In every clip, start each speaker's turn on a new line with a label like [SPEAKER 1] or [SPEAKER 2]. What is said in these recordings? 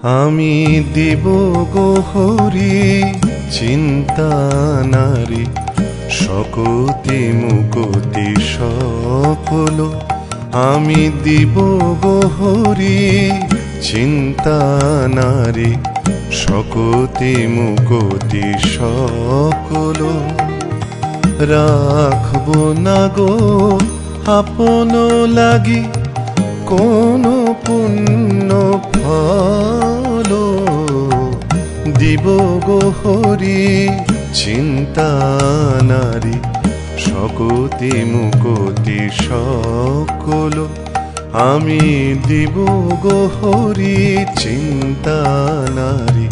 [SPEAKER 1] আমি দিব গো হরি চিন্তা নারী শকতি মুকতি সকল। আমি দিব গো হরি চিন্তা নারী শকতি মুকতি সকল। রাখব না গো আপন লাগি কোন পুণ্য ফল। দিব গো হরি চিন্তা নারী শকতি মুকতি সকল। আমি দিব গো হরি চিন্তা নারী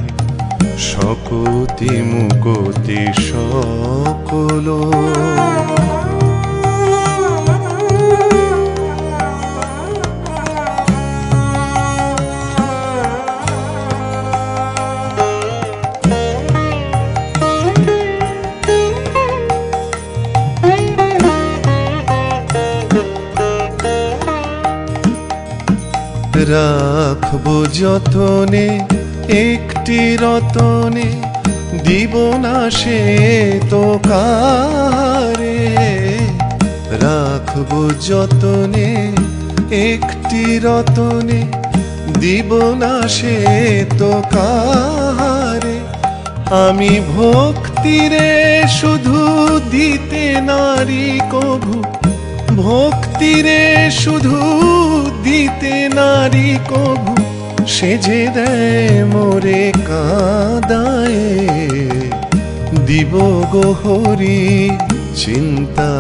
[SPEAKER 1] শকতি মুকতি সকল। রাখবো যতনে একটি রতনে দিব না সে তো কারে। রাখবো যতনে একটি রতনে দিব না সে তো কারে। আমি ভক্তিরে শুধু দিতে নারী কভু, ভক্তিরে শুধু দিতে নারী কভু সে যে দেয় মোরে কাঁদায়। দিব গো হরি চিন্তা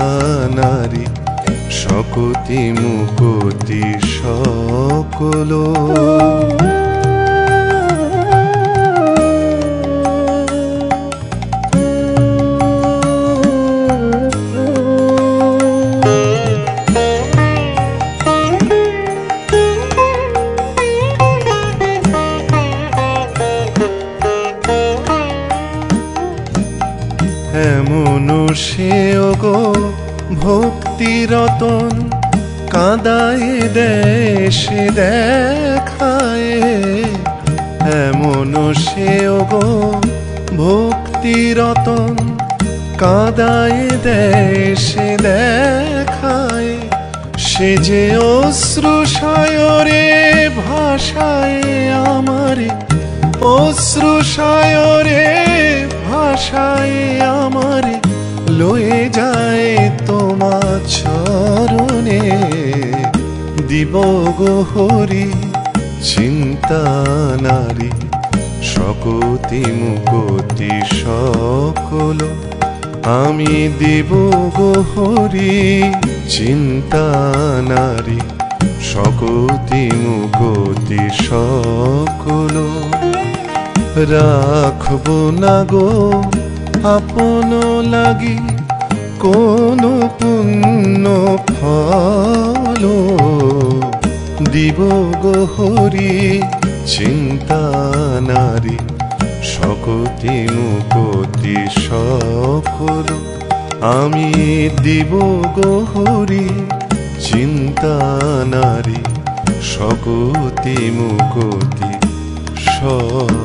[SPEAKER 1] নারী শকতি মুকতি সকল। এমন সেও গো ভক্তি রতন কাঁদায় দেশে দেখায়। এমন সেও গো ভক্তি রতন কাঁদায় দেশে দেখায়। সে যে অশ্রু সায়রে ভাষায় আমারে, অশ্রু সায়রে ভাষায় আমারে লয়ে যায় তোমার চরণে। দিব গো হরি চিন্তা নারী শকতি মুকতি সকল। আমি দিব গো হরি চিন্তা নারী শকতি মুকতি সকল। রাখবো না গো আপন লাগি কোন পুণ্য ফল। দিব গো হরি চিন্তা নারী শকতি মুকতি সকল। আমি দিব গো হরি চিন্তা নারী শকতি মুকতি সকল।